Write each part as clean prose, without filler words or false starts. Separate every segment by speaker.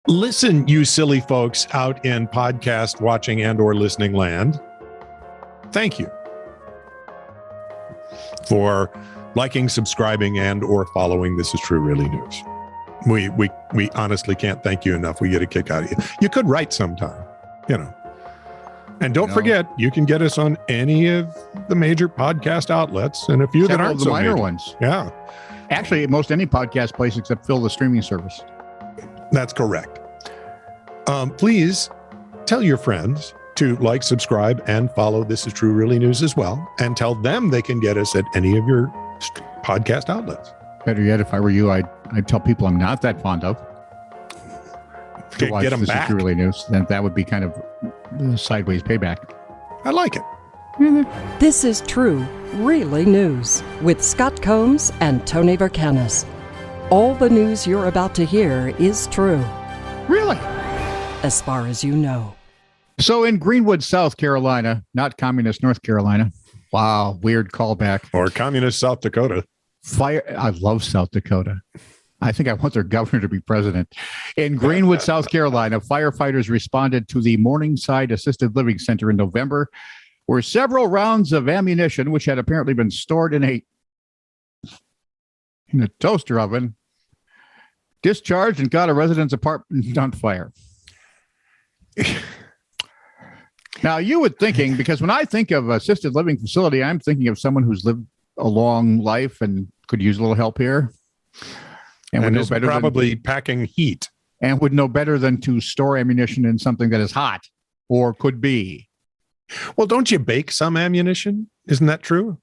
Speaker 1: Listen, you silly folks out in podcast watching and or listening land. Thank you for liking, subscribing, and or following This Is True Really News. We honestly can't thank you enough. We get a kick out of you. You could write sometime, And don't forget, you can get us on any of the major podcast outlets and a few that aren't
Speaker 2: the
Speaker 1: so
Speaker 2: minor
Speaker 1: major
Speaker 2: ones.
Speaker 1: Yeah.
Speaker 2: Actually, most any podcast place except Phil, the streaming service.
Speaker 1: That's correct. Please tell your friends to like, subscribe, and follow This Is True Really News as well. And tell them they can get us at any of your podcast outlets.
Speaker 2: Better yet, if I were you, I'd tell people I'm not that fond of. To watch
Speaker 1: Get them
Speaker 2: This
Speaker 1: back.
Speaker 2: Is True Really News. Then that would be kind of sideways payback.
Speaker 1: I like it.
Speaker 3: This is True, Really News with Scott Combs and Tony Vercanis. All the news you're about to hear is true,
Speaker 2: Really?
Speaker 3: as far as you know.
Speaker 2: So in Greenwood, South Carolina, not communist North Carolina. Wow, weird callback.
Speaker 1: Or communist South Dakota.
Speaker 2: I love South Dakota. I think I want their governor to be president. In Greenwood, South Carolina, firefighters responded to the Morningside Assisted Living Center in November, where several rounds of ammunition, which had apparently been stored in a toaster oven, discharged and got a resident's apartment on fire. Now, you would thinking, because when I think of assisted living facility, I'm thinking of someone who's lived a long life and could use a little help here.
Speaker 1: And
Speaker 2: would know
Speaker 1: is
Speaker 2: better
Speaker 1: probably packing heat.
Speaker 2: and would know better than to store ammunition in something that is hot or could be.
Speaker 1: Well, don't you bake some ammunition? Isn't that true?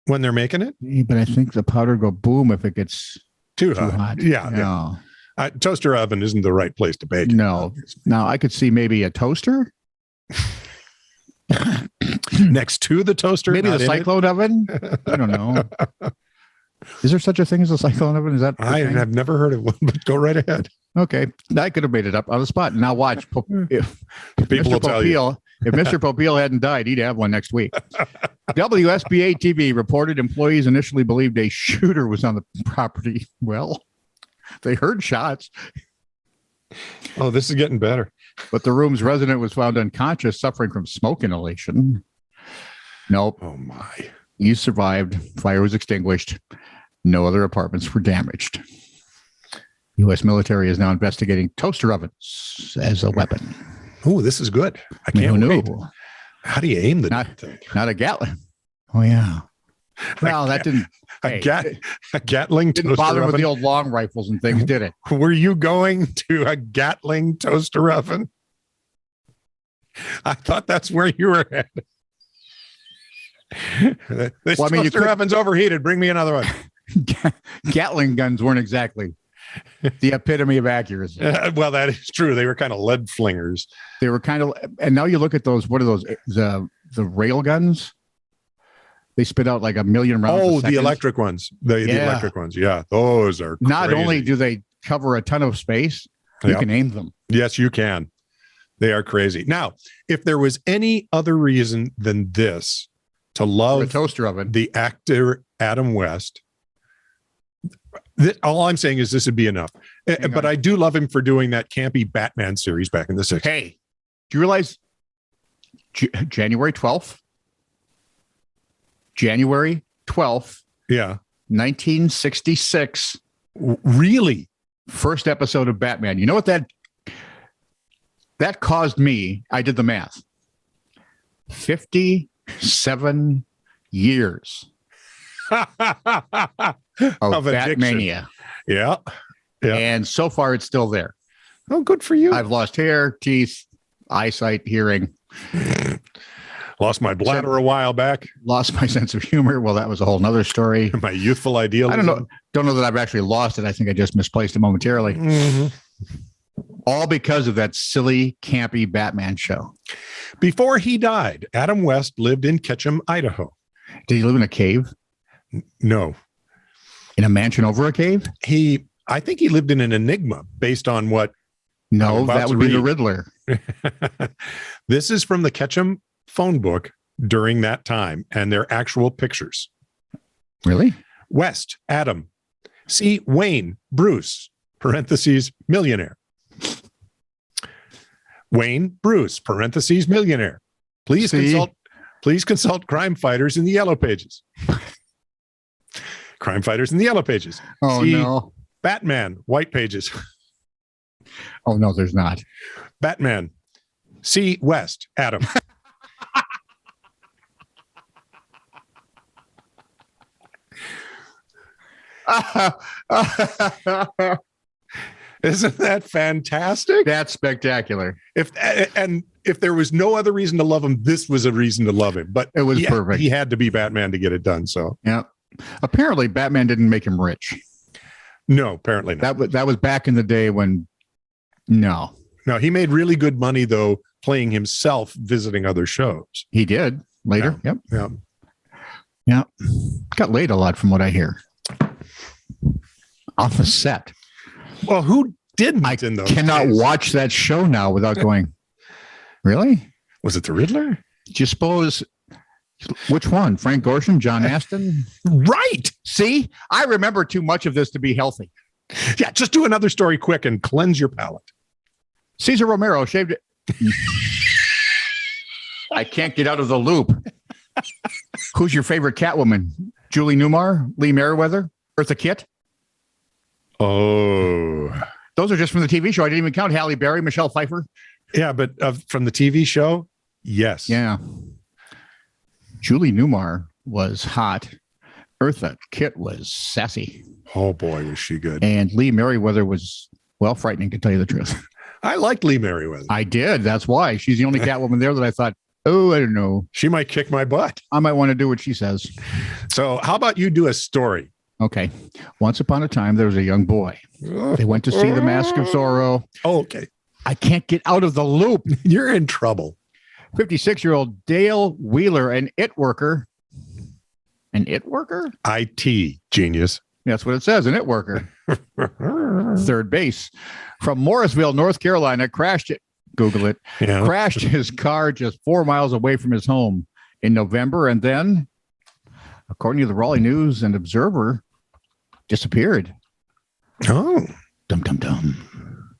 Speaker 1: When they're making it?
Speaker 2: But I think the powder go boom if it gets
Speaker 1: Too
Speaker 2: too
Speaker 1: hot.
Speaker 2: hot.
Speaker 1: Yeah.
Speaker 2: No.
Speaker 1: Toaster oven isn't the right place to bake it.
Speaker 2: No. Now I could see maybe a toaster,
Speaker 1: Next to the toaster?
Speaker 2: maybe
Speaker 1: not
Speaker 2: the
Speaker 1: in it?
Speaker 2: cyclone oven. I don't know. Is there such a thing as a cyclone oven? Is that the
Speaker 1: I
Speaker 2: thing?
Speaker 1: have never heard of one, but go right ahead.
Speaker 2: Okay, I could have made it up on the spot. Now watch. If
Speaker 1: People will tell you.
Speaker 2: If Mr. Popeil hadn't died, he'd have one next week. WSBA TV reported employees initially believed a shooter was on the property. Well, they heard shots,
Speaker 1: Oh, this is getting better.
Speaker 2: but the room's resident was found unconscious, suffering from smoke inhalation. Nope,
Speaker 1: Oh, my.
Speaker 2: he survived. Fire was extinguished. No other apartments were damaged. U.S. military is now investigating toaster ovens as a weapon.
Speaker 1: Oh, this is good. I
Speaker 2: I mean,
Speaker 1: can't
Speaker 2: who
Speaker 1: wait.
Speaker 2: knew?
Speaker 1: How do you aim the
Speaker 2: Not-
Speaker 1: thing?
Speaker 2: Not a Gatling. Oh, yeah. Well, that didn't.
Speaker 1: A Gatling
Speaker 2: Didn't
Speaker 1: toaster
Speaker 2: bother with
Speaker 1: oven?
Speaker 2: the old long rifles and things, did it?
Speaker 1: Were you going to a Gatling toaster oven? I thought that's where you were headed. This
Speaker 2: Well, I mean, you
Speaker 1: toaster
Speaker 2: could-
Speaker 1: oven's overheated. Bring me another one.
Speaker 2: Gatling guns weren't exactly the epitome of accuracy.
Speaker 1: Well, that is true. They were kind of lead flingers.
Speaker 2: They were kind of, and now you look at those. What are those? The rail guns. They spit out like 1 million rounds.
Speaker 1: Oh,
Speaker 2: a
Speaker 1: the
Speaker 2: second.
Speaker 1: electric ones. The
Speaker 2: Yeah.
Speaker 1: electric ones. Yeah, those are
Speaker 2: Not
Speaker 1: crazy.
Speaker 2: only do they cover a ton of space, you
Speaker 1: Yep.
Speaker 2: can aim them.
Speaker 1: Yes, you can. They are crazy. Now, if there was any other reason than this to
Speaker 2: For a
Speaker 1: love
Speaker 2: toaster oven.
Speaker 1: the actor Adam West, all I'm saying is this would be enough.
Speaker 2: Hang
Speaker 1: But
Speaker 2: on.
Speaker 1: I do love him for doing that campy Batman series back in the 60s.
Speaker 2: Hey, do you realize January 12th? January 12th,
Speaker 1: Yeah.
Speaker 2: 1966.
Speaker 1: Really?
Speaker 2: First episode of Batman. You know what that caused me? I did the math. 57 years of
Speaker 1: Of addiction.
Speaker 2: Batmania.
Speaker 1: Yeah. Yeah.
Speaker 2: And so far it's still there.
Speaker 1: Oh, good for you.
Speaker 2: I've lost hair, teeth, eyesight, hearing,
Speaker 1: Lost my bladder a while back.
Speaker 2: lost my sense of humor. Well, that was a whole nother story.
Speaker 1: My youthful idealism.
Speaker 2: I don't know that I've actually lost it. I think I just misplaced it momentarily.
Speaker 1: Mhm.
Speaker 2: All because of that silly, campy Batman show.
Speaker 1: Before he died, Adam West lived in Ketchum, Idaho.
Speaker 2: Did he live in a cave?
Speaker 1: No,
Speaker 2: In a mansion over a cave?
Speaker 1: I think he lived in an enigma based on what I'm
Speaker 2: No,
Speaker 1: about
Speaker 2: that
Speaker 1: to
Speaker 2: would be the
Speaker 1: read.
Speaker 2: Riddler.
Speaker 1: This is from the Ketchum phone book during that time, and they're actual pictures.
Speaker 2: Really?
Speaker 1: West, Adam. See Wayne, Bruce, parentheses, millionaire. Wayne Bruce, parentheses, millionaire. Please consult crime fighters in the yellow pages. Crime fighters in the yellow pages.
Speaker 2: Oh, no.
Speaker 1: Batman, white pages.
Speaker 2: Oh, no, there's not.
Speaker 1: Batman. C. West, Adam. Isn't that fantastic?
Speaker 2: That's spectacular.
Speaker 1: If there was no other reason to love him, this was a reason to love him. But
Speaker 2: it was perfect.
Speaker 1: He had to be Batman to get it done. So
Speaker 2: yeah. Apparently, Batman didn't make him rich.
Speaker 1: No, apparently not.
Speaker 2: That was back in the day when. No,
Speaker 1: he made really good money though, playing himself, visiting other shows.
Speaker 2: He did later.
Speaker 1: Yeah.
Speaker 2: Yep. Yeah. Got laid a lot from what I hear. Off the set.
Speaker 1: Well, who didn't
Speaker 2: I
Speaker 1: in those
Speaker 2: cannot
Speaker 1: days?
Speaker 2: watch that show now without going, really?
Speaker 1: Was it the Riddler?
Speaker 2: Do you suppose, which one? Frank Gorshin, John Aston?
Speaker 1: Right.
Speaker 2: See, I remember too much of this to be healthy.
Speaker 1: Yeah, just do another story quick and cleanse your palate.
Speaker 2: Cesar Romero shaved it. I can't get out of the loop. Who's your favorite Catwoman? Julie Newmar, Lee Merriweather, Eartha Kitt?
Speaker 1: Oh.
Speaker 2: Those are just from the TV show. I didn't even count Halle Berry, Michelle Pfeiffer.
Speaker 1: Yeah, but from the TV show, yes.
Speaker 2: Yeah. Julie Newmar was hot. Eartha Kitt was sassy.
Speaker 1: Oh, boy, was she good.
Speaker 2: And Lee Merriweather was, well, frightening, to tell you the truth.
Speaker 1: I liked Lee Merriweather.
Speaker 2: I did. That's why. She's the only Catwoman there that I thought, oh, I don't know.
Speaker 1: She might kick my butt.
Speaker 2: I might want to do what she says.
Speaker 1: So how about you do a story?
Speaker 2: Okay. Once upon a time, there was a young boy. They went to see The Mask of Zorro.
Speaker 1: Oh, okay.
Speaker 2: I can't get out of the loop.
Speaker 1: You're in trouble.
Speaker 2: 56-year-old Dale Wheeler, an IT worker. An IT worker?
Speaker 1: IT genius.
Speaker 2: That's what it says, an IT worker. Third base. From Morrisville, North Carolina, crashed it. Google it.
Speaker 1: Yeah.
Speaker 2: Crashed his car just 4 miles away from his home in November. And then, according to the Raleigh News and Observer, disappeared.
Speaker 1: Oh.
Speaker 2: Dum, dum, dum.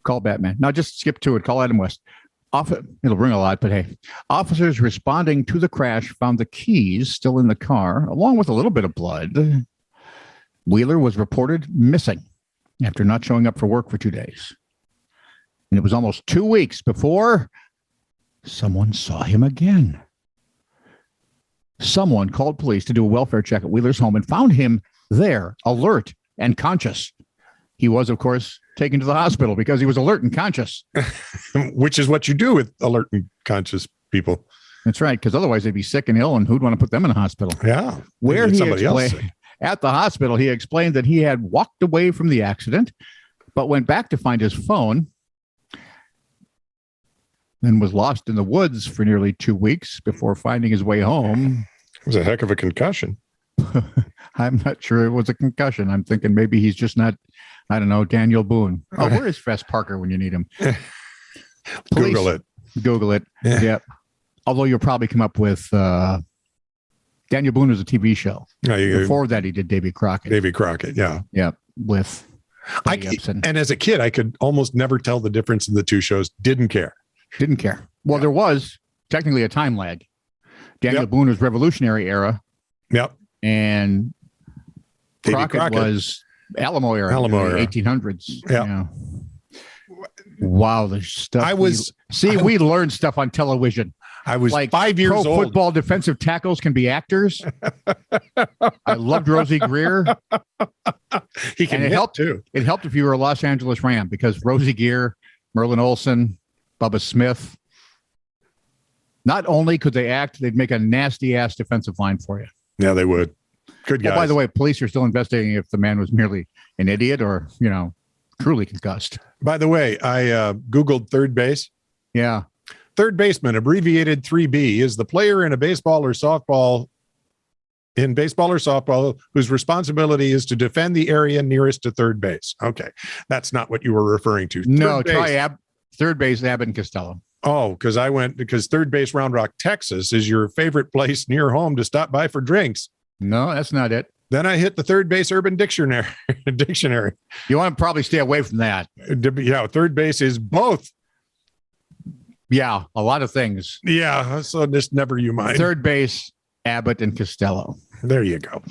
Speaker 2: Call Batman. Now just skip to it. Call Adam West. It'll ring a lot, but hey. Officers responding to the crash found the keys still in the car, along with a little bit of blood. Wheeler was reported missing after not showing up for work for 2 days. And it was almost 2 weeks before someone saw him again. Someone called police to do a welfare check at Wheeler's home and found him there, alert and conscious. He was, of course, taken to the hospital because he was alert and conscious.
Speaker 1: Which is what you do with alert and conscious people.
Speaker 2: That's right, because otherwise they'd be sick and ill, and who'd want to put them in a hospital?
Speaker 1: Yeah.
Speaker 2: Where he explained, at the hospital, he explained that he had walked away from the accident, but went back to find his phone, then was lost in the woods for nearly 2 weeks before finding his way home.
Speaker 1: It was a heck of a concussion.
Speaker 2: I'm not sure it was a concussion. I'm thinking maybe he's just not, I don't know, Daniel Boone. Oh, where is Fess Parker when you need him?
Speaker 1: Google it.
Speaker 2: Google it.
Speaker 1: Yeah.
Speaker 2: Yep. Although you'll probably come up with Daniel Boone was a TV show. Before that, he did Davy Crockett.
Speaker 1: Davy Crockett, yeah.
Speaker 2: Yep. With
Speaker 1: and as a kid, I could almost never tell the difference in the two shows. Didn't care.
Speaker 2: Didn't care. Well, there was technically a time lag. Daniel Boone was Revolutionary era.
Speaker 1: Yep.
Speaker 2: And Crockett was Alamo era. 1800s.
Speaker 1: Yep.
Speaker 2: Yeah. Wow, the stuff. We learned stuff on television.
Speaker 1: I was
Speaker 2: like
Speaker 1: 5 years old.
Speaker 2: Football defensive tackles can be actors. I loved Rosie Greer.
Speaker 1: He can help too.
Speaker 2: It helped if you were a Los Angeles Ram because Rosie Greer, Merlin Olsen, Bubba Smith. Not only could they act, they'd make a nasty ass defensive line for you.
Speaker 1: Yeah, they would. Good guys.
Speaker 2: By the way, police are still investigating if the man was merely an idiot or, truly concussed.
Speaker 1: By the way, I Googled third base.
Speaker 2: Yeah.
Speaker 1: Third baseman, abbreviated 3B, is the player in baseball or softball whose responsibility is to defend the area nearest to third base. Okay. That's not what you were referring to.
Speaker 2: No, try third base, Abbott and Costello.
Speaker 1: Oh, because third base, Round Rock, Texas is your favorite place near home to stop by for drinks.
Speaker 2: No, that's not it.
Speaker 1: Then I hit the third base urban dictionary. Dictionary.
Speaker 2: You want to probably stay away from that.
Speaker 1: Yeah, third base is both.
Speaker 2: Yeah, a lot of things.
Speaker 1: Yeah, so just never you mind.
Speaker 2: Third base, Abbott and Costello.
Speaker 1: There you go.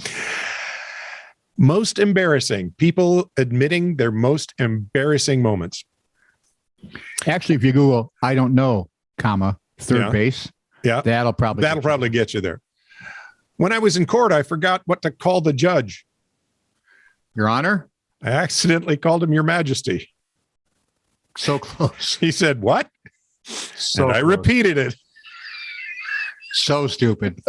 Speaker 1: Most embarrassing. People admitting their most embarrassing moments.
Speaker 2: Actually, if you Google, I don't know, comma, third base, that'll probably
Speaker 1: get you there. When I was in court, I forgot what to call the judge.
Speaker 2: Your Honor?
Speaker 1: I accidentally called him Your Majesty.
Speaker 2: So close.
Speaker 1: He said, what?
Speaker 2: So
Speaker 1: and I
Speaker 2: close.
Speaker 1: repeated it.
Speaker 2: So stupid.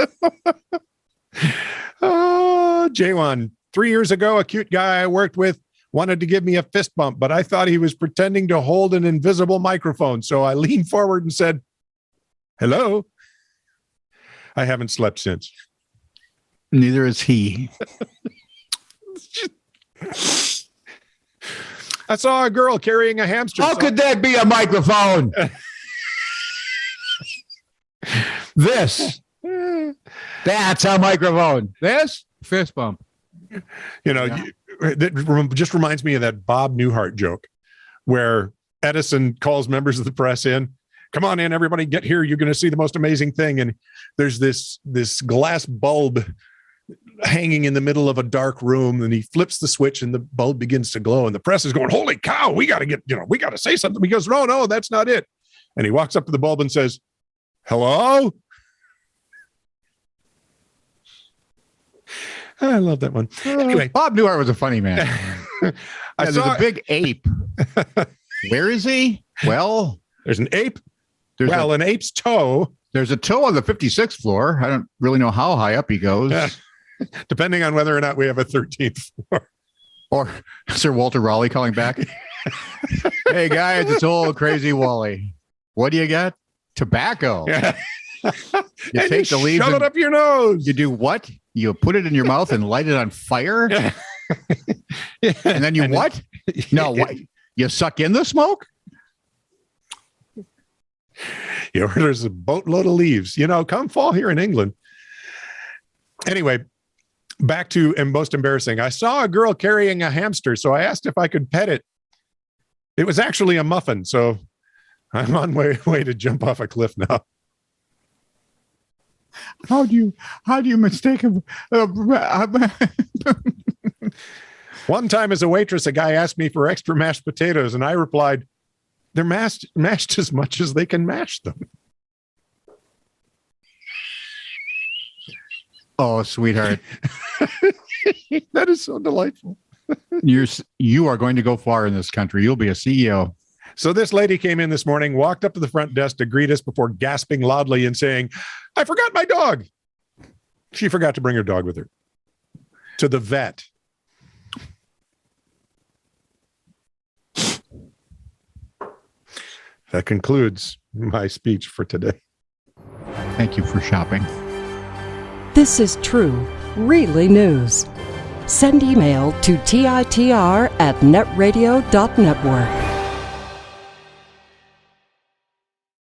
Speaker 1: Oh, J1. 3 years ago, a cute guy I worked with wanted to give me a fist bump, but I thought he was pretending to hold an invisible microphone. So I leaned forward and said, hello. I haven't slept since.
Speaker 2: Neither is he.
Speaker 1: I saw a girl carrying a hamster.
Speaker 2: How could that be a microphone? This. That's a microphone. This? Fist bump.
Speaker 1: You know, that just reminds me of that Bob Newhart joke where Edison calls members of the press in. Come on in, everybody, get here. You're going to see the most amazing thing. And there's this glass bulb hanging in the middle of a dark room, and he flips the switch and the bulb begins to glow, and the press is going, holy cow, we got to say something. He goes, no, that's not it. And he walks up to the bulb and says, hello. I love that one. Anyway,
Speaker 2: Bob Newhart was a funny man. There's a big ape. Where is he? Well,
Speaker 1: there's an ape. An ape's toe.
Speaker 2: There's a toe on the 56th floor. I don't really know how high up he goes.
Speaker 1: Depending on whether or not we have a 13th floor.
Speaker 2: Or Sir Walter Raleigh calling back. Hey, guys, it's old crazy Wally. What do you got? Tobacco.
Speaker 1: Yeah.
Speaker 2: You take the leaves.
Speaker 1: Shove it up your nose.
Speaker 2: You do what? You put it in your mouth and light it on fire?
Speaker 1: Yeah.
Speaker 2: And then what? No, what? You suck in the smoke?
Speaker 1: There's a boatload of leaves. Come fall here in England. Anyway, back to most embarrassing. I saw a girl carrying a hamster, so I asked if I could pet it. It was actually a muffin, so I'm on my way to jump off a cliff now.
Speaker 2: How do you mistake him?
Speaker 1: One time as a waitress, a guy asked me for extra mashed potatoes, and I replied, they're mashed as much as they can mash them.
Speaker 2: Oh, sweetheart.
Speaker 1: That is so delightful.
Speaker 2: You are going to go far in this country. You'll be a CEO.
Speaker 1: So this lady came in this morning, walked up to the front desk to greet us before gasping loudly and saying, I forgot my dog. She forgot to bring her dog with her to the vet. That concludes my speech for today.
Speaker 2: Thank you for shopping.
Speaker 3: This is true, really news. Send email to TiTR@netradio.network.